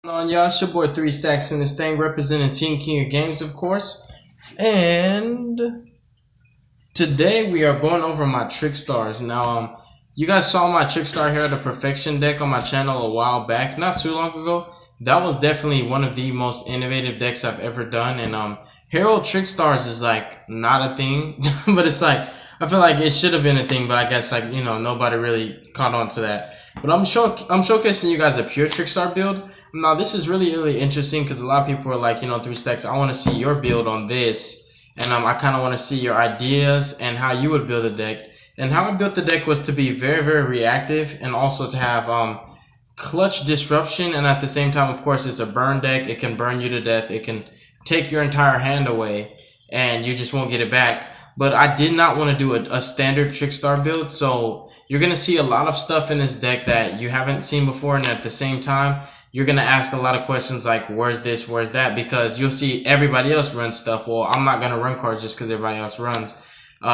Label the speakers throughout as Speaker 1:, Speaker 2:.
Speaker 1: On y'all, it's your boy 3 Stacks in this thing, representing Team King of Games, of course. And today we are going over my Trickstars. Now, you guys saw my Trickstar here, the Perfection deck on my channel a while back, not too long ago. That was definitely one of the most innovative decks I've ever done. And Herald Trickstars is like not a thing, but it's like I feel like it should have been a thing, but I guess like nobody really caught on to that. But I'm showcasing you guys a pure Trickstar build. Now, this is really interesting because a lot of people are like, 3 stacks, I want to see your build on this. And I kind of want to see your ideas and how you would build a deck. And how I built the deck was to be very reactive and also to have clutch disruption. And at the same time, of course, it's a burn deck. It can burn you to death. It can take your entire hand away and you just won't get it back. But I did not want to do a standard Trickstar build. So you're going to see a lot of stuff in this deck that you haven't seen before. And at the same time, you're going to ask a lot of questions like, where's this, where's that? Because you'll see everybody else run stuff. Well, I'm not going to run cards just because everybody else runs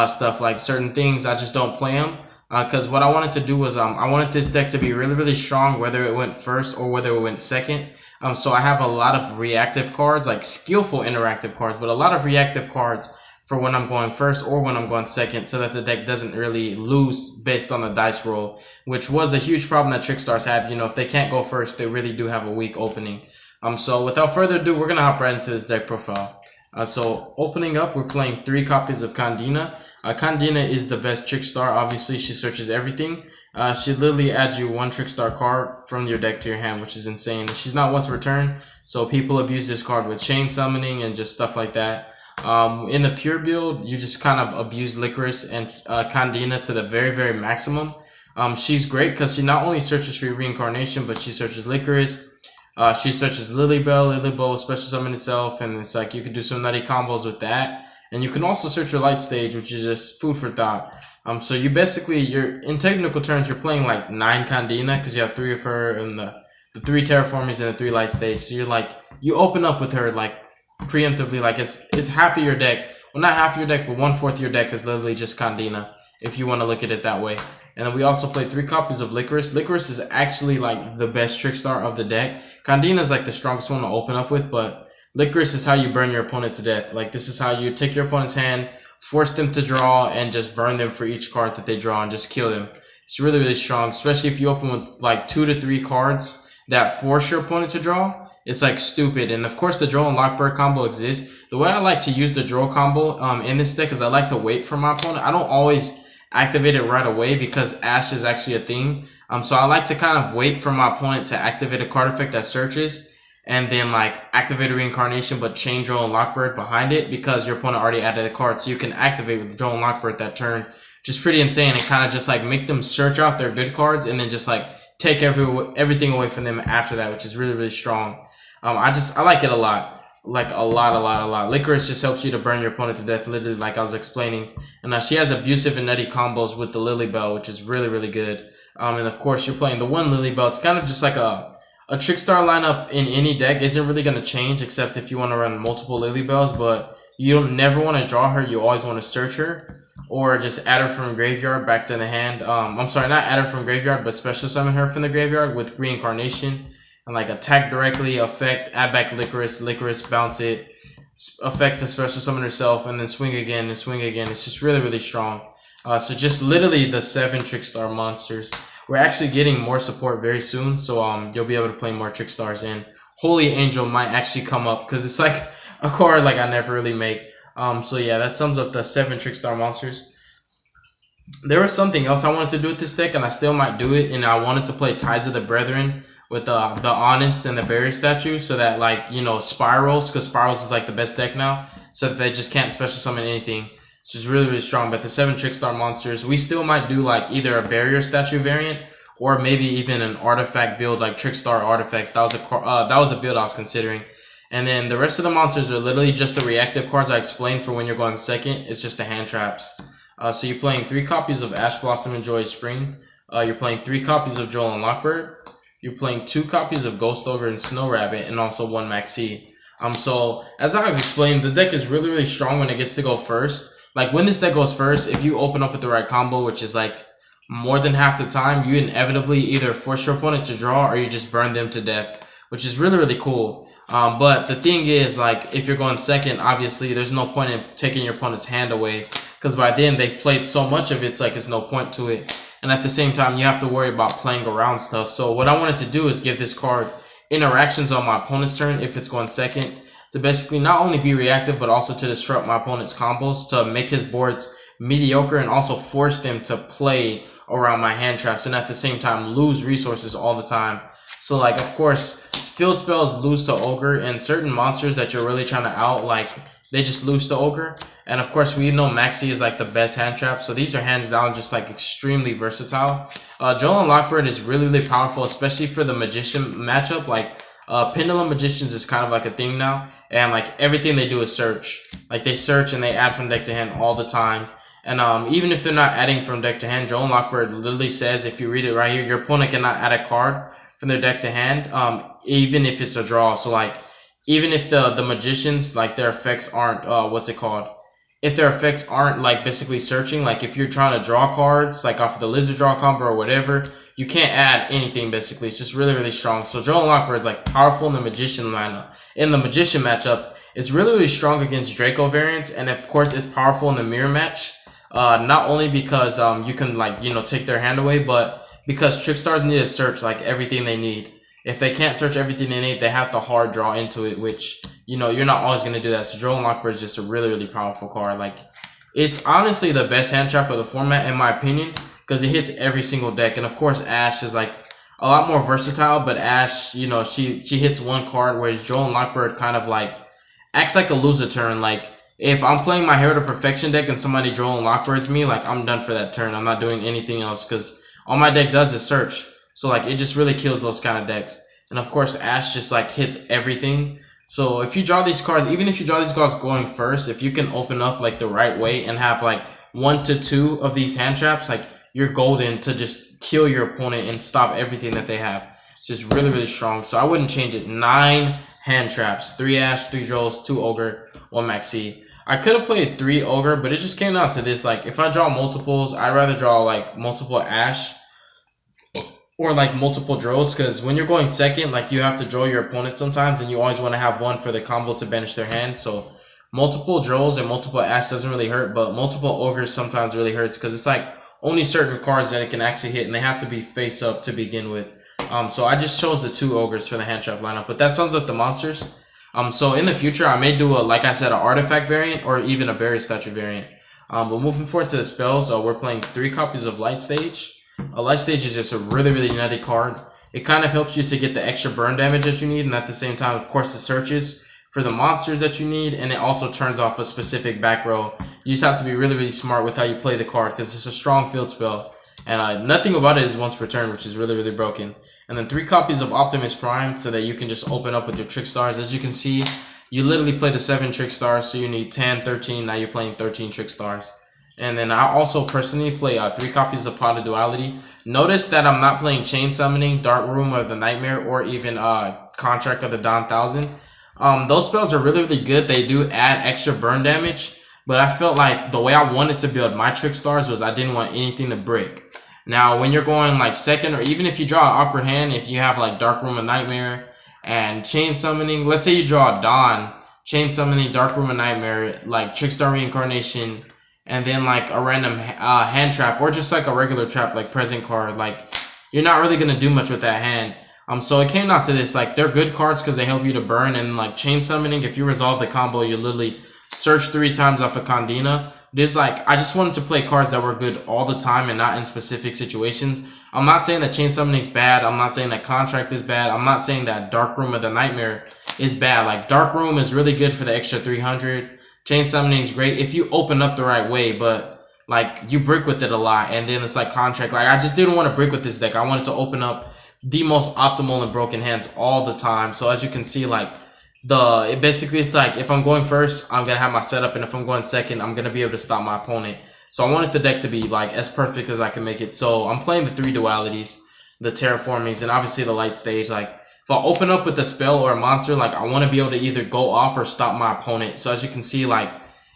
Speaker 1: stuff. Like certain things, I just don't play them. Because what I wanted to do was I wanted this deck to be really strong, whether it went first or whether it went second. So I have a lot of reactive cards, like skillful interactive cards, but a lot of reactive cards for when I'm going first or when I'm going second, so that the deck doesn't really lose based on the dice roll, which was a huge problem that Trickstars have. If they can't go first, they really do have a weak opening. So without further ado, we're going to hop right into this deck profile. So opening up, we're playing 3 copies of Kandina. Kandina is the best Trickstar. Obviously, she searches everything. She literally adds you 1 Trickstar card from your deck to your hand, which is insane. She's not once returned, so people abuse this card with chain summoning and just stuff like that. In the pure build, you just kind of abuse Licorice and Kandina to the very maximum. She's great because she not only searches for your reincarnation, but she searches Licorice. She searches Lilybell, special summon itself, and it's like you can do some nutty combos with that. And you can also search your light stage, which is just food for thought. So you basically, in technical terms, you're playing like 9 Kandina because you have 3 of her and the 3 terraformers and the 3 light stage. So you're like, you open up with her like preemptively, like it's half of your deck. Well, not half of your deck, but 1/4 of your deck is literally just Kandina, if you want to look at it that way. And then we also play 3 copies of Licorice. Licorice is actually like the best Trickstar of the deck. Kandina is like the strongest one to open up with, but Licorice is how you burn your opponent to death. Like this is how you take your opponent's hand, force them to draw, and just burn them for each card that they draw and just kill them. It's really strong, especially if you open with like 2 to 3 cards that force your opponent to draw. It's like stupid. And of course the Droll and Lockbird combo exists. The way I like to use the Droll combo in this deck is I like to wait for my opponent. I don't always activate it right away because Ash is actually a thing. So I like to kind of wait for my opponent to activate a card effect that searches and then like activate a reincarnation but chain Droll and Lockbird behind it because your opponent already added a card. So you can activate with Droll and Lockbird that turn, which is pretty insane, and kind of just like make them search out their good cards and then just like take everything away from them after that, which is really strong. I like it a lot. Like a lot. Licorice just helps you to burn your opponent to death, literally, like I was explaining. And she has abusive and nutty combos with the Lilybell, which is really good. And of course, you're playing the 1 Lilybell. It's kind of just like a Trickstar lineup in any deck. Isn't really going to change except if you want to run multiple Lilybells, but you don't never want to draw her. You always want to search her or just add her from graveyard back to the hand. I'm sorry, not add her from graveyard, but special summon her from the graveyard with reincarnation. And like attack directly, effect, add back Licorice, bounce it, effect to special summon herself, and then swing again and swing again. It's just really strong. So just literally the 7 Trickstar monsters. We're actually getting more support very soon, so you'll be able to play more Trickstars. And Holy Angel might actually come up because it's like a card like I never really make. So yeah, that sums up the 7 Trickstar monsters. There was something else I wanted to do with this deck, and I still might do it. And I wanted to play Ties of the Brethren with the Honest and the Barrier statue, so that like Spirals, because Spirals is like the best deck now, so that they just can't special summon anything. It's just really strong. But the 7 Trickstar monsters, we still might do like either a Barrier statue variant or maybe even an artifact build like Trickstar artifacts. That was a build I was considering. And then the rest of the monsters are literally just the reactive cards I explained for when you're going second. It's just the hand traps. So you're playing 3 copies of Ash Blossom and Joy Spring. You're playing 3 copies of Droll and Lockbird. You're playing 2 copies of Ghost Ogre and Snow Rabbit, and also 1 Maxi. So as I was explaining, the deck is really strong when it gets to go first. Like when this deck goes first, if you open up with the right combo, which is like more than half the time, you inevitably either force your opponent to draw or you just burn them to death which is really cool. But the thing is, like, if you're going second, obviously there's no point in taking your opponent's hand away, because by then they've played so much of it, it's like it's no point to it. And at the same time, you have to worry about playing around stuff. So what I wanted to do is give this card interactions on my opponent's turn if it's going second, to basically not only be reactive, but also to disrupt my opponent's combos, to make his boards mediocre and also force them to play around my hand traps, and at the same time lose resources all the time. So, like, of course, field spells lose to Ogre, and certain monsters that you're really trying to out, like, they just lose to Ogre. And of course, we know Maxi is like the best hand trap, so these are hands down just like extremely versatile. Joel and Lockbird is really powerful, especially for the Magician matchup. Like, Pendulum Magicians is kind of like a thing now, and like everything they do is search. Like, they search and they add from deck to hand all the time. And even if they're not adding from deck to hand, Joel and Lockbird literally says, if you read it right here, your opponent cannot add a card from their deck to hand, even if it's a draw. So, like, even if the Magicians, like, their effects aren't, if their effects aren't, like, basically searching, like, if you're trying to draw cards, like, off of the Lizard Draw combo or whatever, you can't add anything, basically. It's just really strong. So, Joel and Lockbird is, like, powerful in the Magician lineup. In the Magician matchup, it's really strong against Draco variants, and, of course, it's powerful in the Mirror match. Not only because, you can, like, you know, take their hand away, but because Trickstars need to search, like, everything they need. If they can't search everything they need, they have to hard draw into it, which, you know, you're not always going to do that. So Joel and Lockbird is just a really powerful card. Like, it's honestly the best hand trap of the format, in my opinion, because it hits every single deck. And of course, Ash is like a lot more versatile, but Ash, you know, she hits one card, whereas Joel and Lockbird kind of like acts like a loser turn. Like, if I'm playing my Hero to Perfection deck and somebody Joel and Lockbirds me, like, I'm done for that turn. I'm not doing anything else, because all my deck does is search. So, like, it just really kills those kind of decks. And, of course, Ash just, like, hits everything. So, if you draw these cards, even if you draw these cards going first, if you can open up, like, the right way and have, like, 1 to 2 of these hand traps, like, you're golden to just kill your opponent and stop everything that they have. It's just really strong. So, I wouldn't change it. 9 hand traps. 3 Ash, 3 Joels, 2 Ogre, 1 Maxi. I could have played 3 Ogre, but it just came down to this. Like, if I draw multiples, I'd rather draw, like, multiple Ash or like multiple draws, because when you're going second, like, you have to draw your opponent sometimes, and you always want to have one for the combo to banish their hand. So multiple draws and multiple Ash doesn't really hurt, but multiple Ogres sometimes really hurts, because it's like only certain cards that it can actually hit, and they have to be face up to begin with. So I just chose the 2 Ogres for the hand trap lineup, but that sums up the monsters. So in the future, I may do like I said, an artifact variant or even a Barrier Statue variant. But moving forward to the spells, we're playing 3 copies of Light Stage. A Light Stage is just a really nutty card. It kind of helps you to get the extra burn damage that you need, and at the same time, of course, the searches for the monsters that you need, and it also turns off a specific back row. You just have to be really smart with how you play the card, because it's a strong field spell, and nothing about it is once per turn, which is really broken. And then 3 copies of Optimus Prime, so that you can just open up with your Trickstars. As you can see, you literally play the 7 Trickstars, so you need 10, 13, now you're playing 13 Trickstars. And then I also personally play 3 copies of Pot of Duality. Notice that I'm not playing Chain Summoning, Dark Room of the Nightmare, or even Contract of the Dawn Thousand. Those spells are really good. They do add extra burn damage, but I felt like the way I wanted to build my Trickstars was I didn't want anything to break. Now, when you're going like second, or even if you draw an awkward hand, if you have like Dark Room of Nightmare and Chain Summoning, let's say you draw a Dawn, Chain Summoning, Dark Room of Nightmare, like Trickstar Reincarnation, and then like a random hand trap, or just like a regular trap like present card, like, you're not really going to do much with that hand. So it came down to this, like, they're good cards because they help you to burn, and like Chain Summoning, if you resolve the combo, you literally search 3 times off of Condina. This, like, I just wanted to play cards that were good all the time and not in specific situations. I'm not saying that Chain Summoning is bad. I'm not saying that Contract is bad. I'm not saying that Dark Room of the Nightmare is bad. Like, Dark Room is really good for the extra 300. Chain Summoning is great if you open up the right way, but like, you brick with it a lot, and then it's like Contract. Like, I just didn't want to brick with this deck. I wanted to open up the most optimal and broken hands all the time. So as you can see, like, basically it's like, if I'm going first, I'm gonna have my setup, and if I'm going second, I'm gonna be able to stop my opponent. So I wanted the deck to be like as perfect as I can make it. So I'm playing the 3 dualities, the terraformings, and obviously the Light Stage. Like, if I open up with a spell or a monster, like, I want to be able to either go off or stop my opponent. So as you can see, like,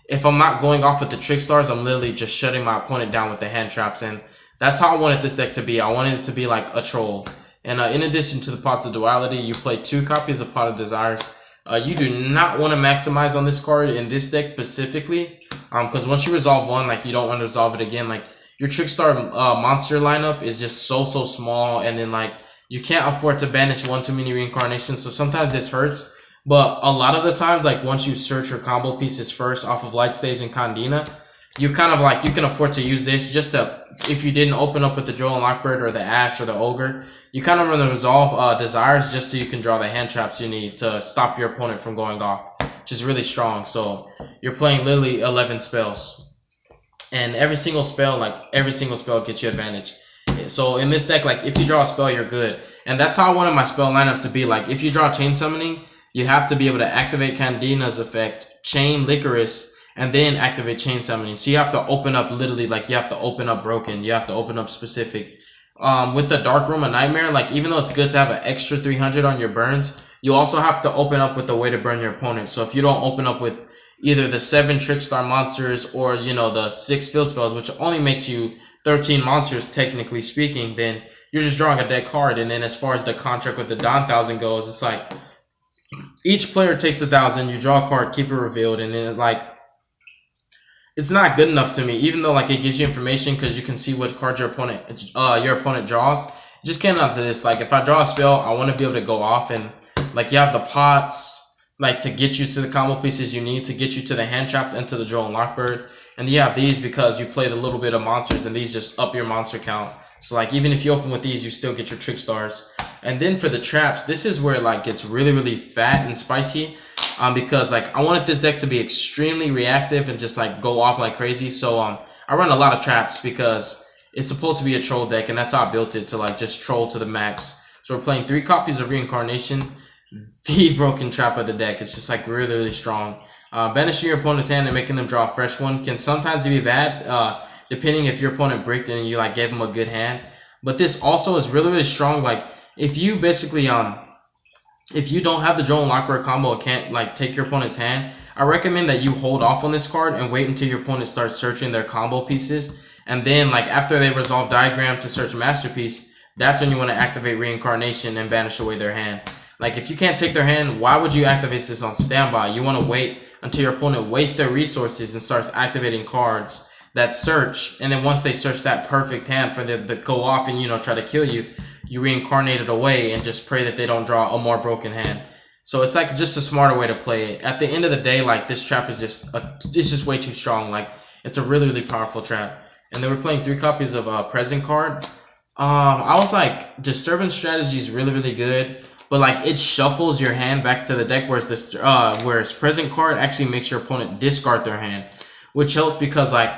Speaker 1: if I'm not going off with the Trickstars, I'm literally just shutting my opponent down with the hand traps. And that's how I wanted this deck to be. I wanted it to be like a troll. And in addition to the Pots of Duality, you play 2 copies of Pot of Desires. You do not want to maximize on this card in this deck specifically, because once you resolve one, like, you don't want to resolve it again. Like, your Trickstar monster lineup is just so small, and then like you can't afford to banish one too many reincarnations. So sometimes this hurts, but a lot of the times, like, once you search your combo pieces first off of Light Stage and Kandina, you kind of like, you can afford to use this just to, if you didn't open up with the Joel and Lockbird or the Ash or the Ogre, you kind of run the resolve desires just so you can draw the hand traps you need to stop your opponent from going off, which is really strong. So you're playing literally 11 spells, and every single spell gets you advantage. So in this deck, like, if you draw a spell, you're good. And that's how I wanted my spell lineup to be. Like, if you draw Chain Summoning, you have to be able to activate Kandina's effect, Chain Licorice, and then activate Chain Summoning. So you have to open up, literally, like, you have to open up Broken, you have to open up Specific. With the Dark Room of Nightmare, like, even though it's good to have an extra 300 on your burns, you also have to open up with a way to burn your opponent. So if you don't open up with either the 7 Trickstar monsters or, you know, the 6 field spells, which only makes you 13 monsters technically speaking, then you're just drawing a dead card. And then as far as the contract with the Don 1000 goes, it's like each player takes 1,000, you draw a card, keep it revealed, and then it's not good enough to me, even though like it gives you information because you can see what card your opponent draws. You just can't enough to this. Like, if I draw a spell, I want to be able to go off, and like, you have the pots, like, to get you to the combo pieces you need to get you to the hand traps and to the Joel and Lockbird. And you have these because you played a little bit of monsters, and these just up your monster count. So like, even if you open with these, you still get your Trickstars. And then for the traps, this is where it like gets really fat and spicy. Because like, I wanted this deck to be extremely reactive and just like go off like crazy. So I run a lot of traps because it's supposed to be a troll deck, and that's how I built it, to like just troll to the max. So we're playing 3 copies of Reincarnation, the broken trap of the deck. It's just like really strong. Banishing your opponent's hand and making them draw a fresh one can sometimes be bad, depending if your opponent bricked and you like gave them a good hand. But this also is really strong. Like, if you basically if you don't have the Joel and Lockbird combo, can't like take your opponent's hand, I recommend that you hold off on this card and wait until your opponent starts searching their combo pieces. And then like, after they resolve Diagram to search Masterpiece, that's when you want to activate Reincarnation and banish away their hand. Like, if you can't take their hand, why would you activate this on standby? You want to wait until your opponent wastes their resources and starts activating cards that search. And then once they search that perfect hand for the go off and, you know, try to kill you, you reincarnate it away and just pray that they don't draw a more broken hand. So it's like just a smarter way to play it. At the end of the day, like, this trap is just it's just way too strong. Like, it's a really powerful trap. And then we're playing 3 copies of Present card. I was like, Disturbance strategy is really good, but like, it shuffles your hand back to the deck, whereas Present card actually makes your opponent discard their hand, which helps because like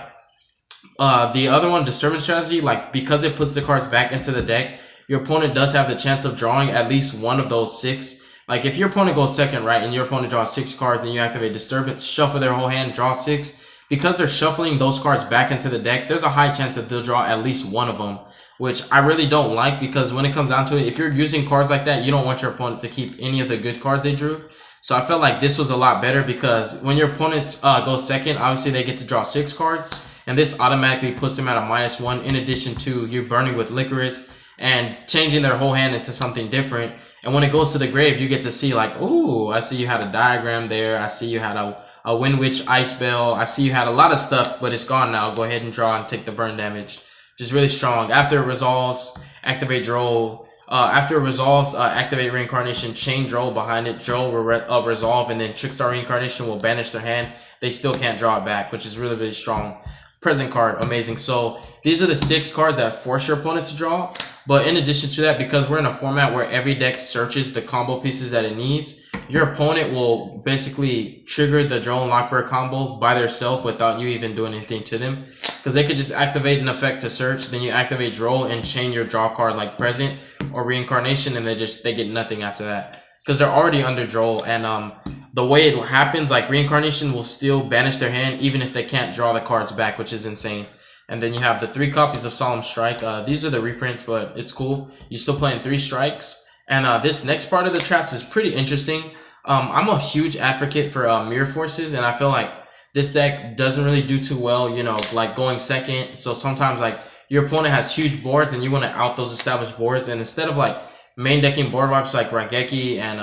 Speaker 1: the other one, Disturbance strategy, like, because it puts the cards back into the deck, your opponent does have the chance of drawing at least one of those 6. Like, if your opponent goes second, right, and your opponent draws 6 cards and you activate Disturbance, shuffle their whole hand, draw 6. Because they're shuffling those cards back into the deck, there's a high chance that they'll draw at least one of them, which I really don't like, because when it comes down to it, if you're using cards like that, you don't want your opponent to keep any of the good cards they drew. So I felt like this was a lot better, because when your opponent goes second, obviously they get to draw 6 cards, and this automatically puts them at a -1, in addition to you burning with Licorice and changing their whole hand into something different. And when it goes to the grave, you get to see like, ooh, I see you had a Diagram there, I see you had a Wind Witch Ice Bell, I see you had a lot of stuff, but it's gone now. Go ahead and draw and take the burn damage. Just really strong. After it resolves, activate Droll. After it resolves, activate Reincarnation, chain Droll behind it. Droll will resolve, and then Trickstar Reincarnation will banish their hand. They still can't draw it back, which is really strong. Present card, amazing. So these are the 6 cards that force your opponent to draw. But in addition to that, because we're in a format where every deck searches the combo pieces that it needs, your opponent will basically trigger the Joel and Lockbird combo by themselves without you even doing anything to them. Because they could just activate an effect to search, then you activate Droll and chain your draw card like Present or Reincarnation, and they get nothing after that. Because they're already under Droll, and the way it happens, like, Reincarnation will still banish their hand even if they can't draw the cards back, which is insane. And then you have the 3 copies of Solemn Strike. These are the reprints, but it's cool. You're still playing 3 strikes. And this next part of the traps is pretty interesting. I'm a huge advocate for Mirror Forces, and I feel like this deck doesn't really do too well, you know, like going second. So sometimes like your opponent has huge boards and you want to out those established boards, and instead of like main decking board wipes like Raigeki and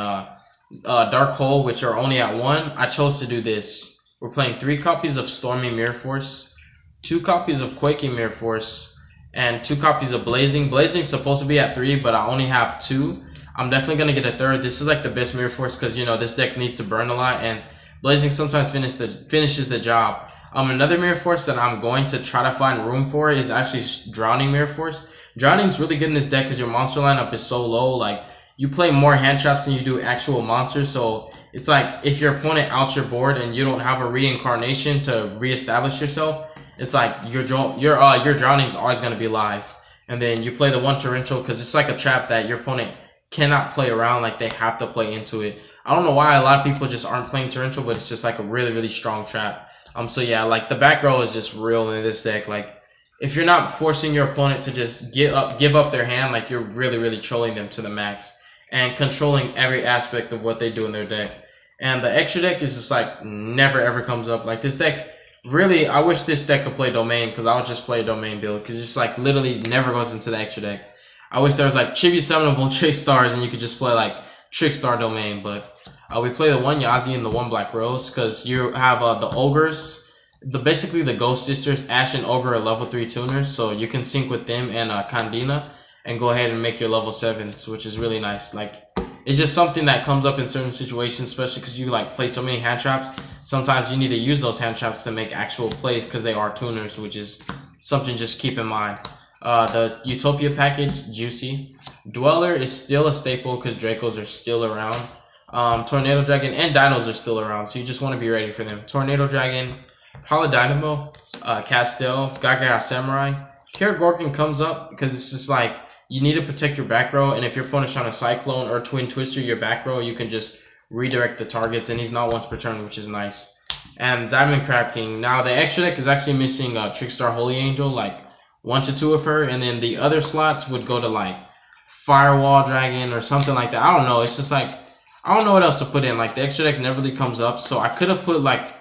Speaker 1: Dark Hole, which are only at 1, I chose to do this. We're playing 3 copies of Stormy Mirror Force, 2 copies of Quaking Mirror Force, and 2 copies of Blazing. Blazing's supposed to be at 3, but I only have 2. I'm definitely going to get a 3rd. This is like the best Mirror Force because, you know, this deck needs to burn a lot, and Blazing sometimes finishes the job. Another Mirror Force that I'm going to try to find room for is actually Drowning Mirror Force. Drowning's really good in this deck because your monster lineup is so low. Like, you play more hand traps than you do actual monsters, so it's like if your opponent outs your board and you don't have a reincarnation to reestablish yourself, it's like your Drowning's always going to be live. And then you play the 1 torrential because it's like a trap that your opponent cannot play around, like they have to play into it. I don't know why a lot of people just aren't playing torrential, but it's just like a really, really strong trap. So yeah, like the back row is just real in this deck. Like, if you're not forcing your opponent to just give up their hand, like you're really, really trolling them to the max and controlling every aspect of what they do in their deck. And the extra deck is just like never ever comes up. Like this deck, really, I wish this deck could play Domain because I would just play a Domain build because it's just like literally never goes into the extra deck. I wish there was like Tribute Summonable Trickstars and you could just play like Trickstar Domain, but we play the 1 Yazi and the 1 Black Rose because you have the Ogres. Basically the Ghost Sisters, Ash and Ogre are level 3 tuners, so you can sync with them and Kandina and go ahead and make your level 7s, which is really nice. Like, it's just something that comes up in certain situations, especially because you like play so many hand traps. Sometimes you need to use those hand traps to make actual plays because they are tuners, which is something just keep in mind. The Utopia package, juicy. Dweller is still a staple because Dracos are still around. Tornado Dragon and Dinos are still around, so you just want to be ready for them. Tornado Dragon, Paladynamo, Castel, Gaga Samurai. Karagorkin comes up because it's just like you need to protect your back row, and if your opponent's trying to Cyclone or Twin Twister your back row, you can just redirect the targets, and he's not once per turn, which is nice. And Diamond Crab King. Now, the extra deck is actually missing Trickstar Holy Angel, like 1 to 2 of her, and then the other slots would go to like Firewall Dragon or something like that. I don't know. It's just like, I don't know what else to put in. Like, the extra deck never really comes up, so I could have put like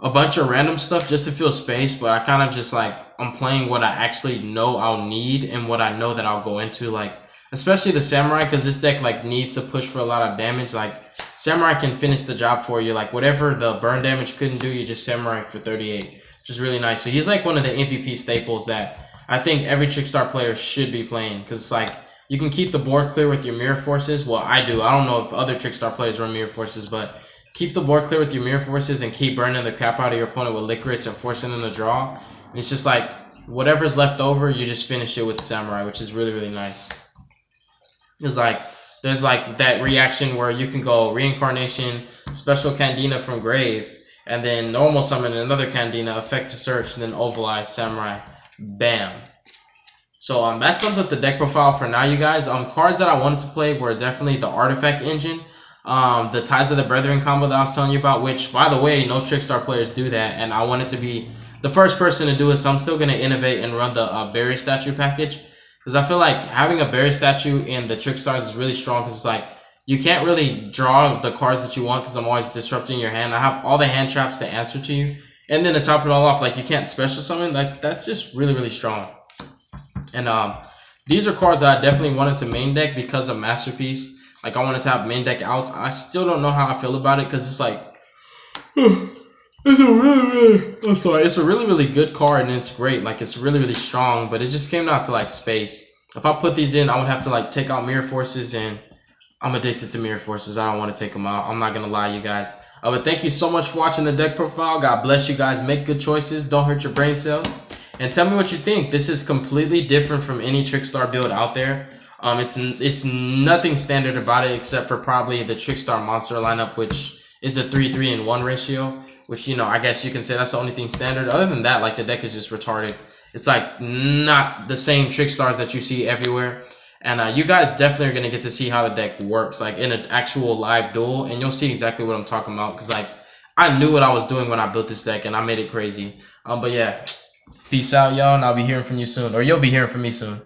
Speaker 1: a bunch of random stuff just to fill space, but I kind of just like, I'm playing what I actually know I'll need and what I know that I'll go into, like, especially the Samurai, because this deck like needs to push for a lot of damage. Like, Samurai can finish the job for you. Like, whatever the burn damage couldn't do, you just Samurai for 38, which is really nice. So he's like one of the MVP staples that I think every Trickstar player should be playing, because it's like, you can keep the board clear with your Mirror Forces. Well, I do. I don't know if other Trickstar players run Mirror Forces, but keep the board clear with your Mirror Forces and keep burning the crap out of your opponent with Licorice and forcing them to draw. And it's just like, whatever's left over, you just finish it with Samurai, which is really, really nice. It's like, there's like that reaction where you can go Reincarnation, Special Candina from Grave, and then Normal Summon another Candina, Effect to Search, and then Ovalize, Samurai. Bam. So that sums up the deck profile for now, you guys. Cards that I wanted to play were definitely the Artifact Engine, the Ties of the Brethren combo that I was telling you about, which, by the way, no Trickstar players do that, and I wanted to be the first person to do it, so I'm still going to innovate and run the Barrier Statue package, because I feel like having a Barrier Statue in the Trickstars is really strong, because it's like, you can't really draw the cards that you want, because I'm always disrupting your hand. I have all the hand traps to answer to you, and then to top it all off, like, you can't special summon. Like, that's just really, really strong. And these are cards that I definitely wanted to main deck because of Masterpiece. Like, I wanted to have main deck outs. I still don't know how I feel about it, because it's like, it's a really, really good card, and it's great. Like, it's really, really strong, but it just came down to like space. If I put these in, I would have to like take out Mirror Forces, and I'm addicted to Mirror Forces. I don't want to take them out. I'm not gonna lie, you guys. But thank you so much for watching the deck profile. God bless you guys. Make good choices. Don't hurt your brain cell. And tell me what you think. This is completely different from any Trickstar build out there. It's nothing standard about it except for probably the Trickstar monster lineup, which is a 3-3-1 ratio. Which, you know, I guess you can say that's the only thing standard. Other than that, like, the deck is just retarded. It's like not the same Trickstars that you see everywhere. And you guys definitely are gonna get to see how the deck works, like in an actual live duel, and you'll see exactly what I'm talking about. Because like, I knew what I was doing when I built this deck, and I made it crazy. But yeah. Peace out, y'all, and I'll be hearing from you soon. Or you'll be hearing from me soon.